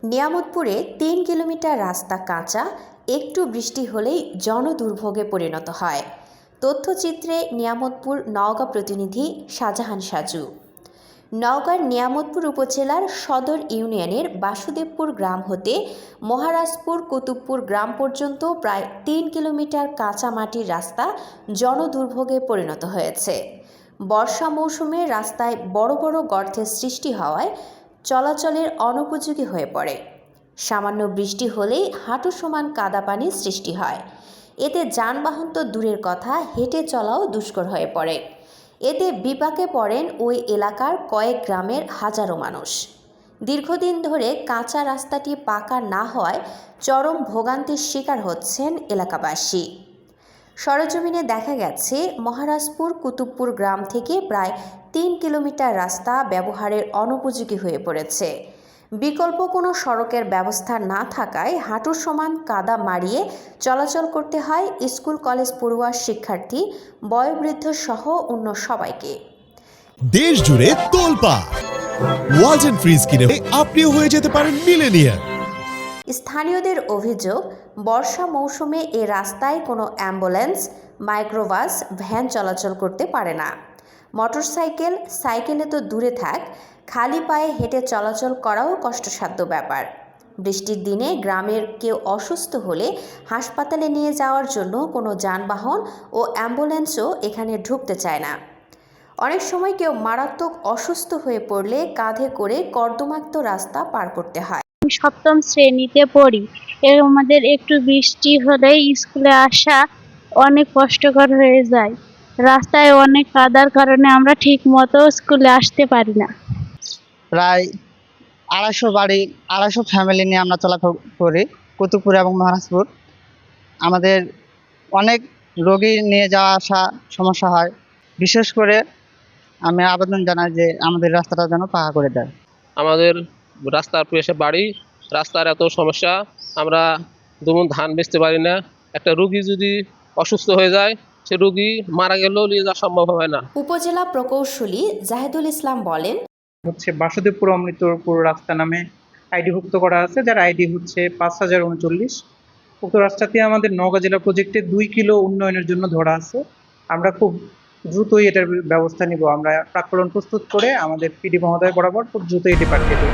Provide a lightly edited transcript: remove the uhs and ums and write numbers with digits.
নিয়ামতপুরে ৩ kilometre রাস্তা কাঁচা, একটু বৃষ্টি হলেই জনদুর্ভোগে পরিণত হয়। তথ্যচিত্রে নিয়ামতপুর নওগাঁ প্রতিনিধি শাহজাহান সাজু। নওগাঁর নিয়ামতপুর উপজেলার সদর ইউনিয়নের বাসুদেবপুর গ্রাম হতে মহারাজপুর কুতুবপুর গ্রাম পর্যন্ত প্রায় ৩ কিলোমিটার কাঁচা মাটির রাস্তা জনদুর্ভোগে পরিণত হয়েছে। বর্ষা মৌসুমে রাস্তায় বড় বড় গর্তের সৃষ্টি হওয়ায় চলাচলের অনুপযোগী হয়ে পড়ে। সামান্য বৃষ্টি হলেই হাঁটু সমান কাদা পানির সৃষ্টি হয়। এতে যানবাহন তো দূরের কথা, হেঁটে চলাও দুষ্কর হয়ে পড়ে। এতে বিপাকে পড়েন ওই এলাকার কয়েক গ্রামের হাজারো মানুষ। দীর্ঘদিন ধরে কাঁচা রাস্তাটি পাকা না হওয়ায় চরম ভোগান্তির শিকার হচ্ছেন এলাকাবাসী। সরেজমিনে দেখা গেছে, মহারাজপুর কুতুবপুর গ্রাম থেকে প্রায় ৩ কিলোমিটার রাস্তা ব্যবহারের অনুপযোগী হয়ে পড়েছে। বিকল্প কোনো সড়কের ব্যবস্থা না থাকায় হাঁটুর সমান কাদা মাড়িয়ে চলাচল করতে হয় স্কুল কলেজ পড়ুয়া, শিক্ষার্থী, বয়োবৃদ্ধ সহ অন্য সবাইকে। দেশ জুড়ে তোলপাড় ওয়ালটন ফ্রিজ কিনে আপনিও হয়ে যেতে পারেন মিলেনিয়ার। স্থানীয়দের অভিযোগ, বর্ষা মৌসুমে এ রাস্তায় কোনো অ্যাম্বুলেন্স, মাইক্রোবাস, ভ্যান চলাচল করতে পারে না। মোটরসাইকেল, সাইকেলে তো দূরে থাক, খালি পায়ে হেঁটে চলাচল করাও কষ্টসাধ্য ব্যাপার। বৃষ্টির দিনে গ্রামের কেউ অসুস্থ হলে হাসপাতালে নিয়ে যাওয়ার জন্য কোনো যানবাহন ও অ্যাম্বুলেন্সও এখানে ঢুকতে চায় না। অনেক সময় কেউ মারাত্মক অসুস্থ হয়ে পড়লে কাঁধে করে কর্দমাক্ত রাস্তা পার করতে হয়। আমি সপ্তম শ্রেণীতে পড়ি। আমাদের একটু বৃষ্টি হলেই স্কুলে আসা অনেক কষ্টকর হয়ে যায়। রাস্তায় অনেক কাদার কারণে আমরা ঠিক মতো স্কুলে আসতে পারি না। প্রায় 250 ফ্যামিলি নিয়ে আমরা চলাফেরা করি কুতুবপুর এবং মহারাজপুর। আমাদের অনেক রোগী নিয়ে যাওয়া আসা সমস্যা হয়। বিশেষ করে আমি আবেদন জানাই যে আমাদের রাস্তাটা যেন পাকা করে দেয়। আমাদের রাস্তার পাশে বাড়ি, রাস্তার এত সমস্যা, আমরা দুমন ধান বেচতে পারি না। একটা রোগী যদি অসুস্থ হয়ে যায়, সে রোগী মারা গেলেও নিয়ে যাওয়া সম্ভব হয় না। উপজেলা প্রকৌশলী জাহিদুল ইসলাম বলেন, বাসুদেবপুর অমৃতপুর রাস্তা নামে আইডিভুক্ত করা আছে, যার আইডি হচ্ছে 5039। উক্ত রাস্তাটি আমাদের নওগাঁ জেলা প্রজেক্টে 2 কিলো উন্নয়নের জন্য ধরা আছে। আমরা খুব দ্রুতই এটার ব্যবস্থা নিব। আমরা প্রাক্কলন প্রস্তুত করে আমাদের পিডি মহোদয় বরাবর খুব দ্রুতই এটি পাঠিয়ে দেব।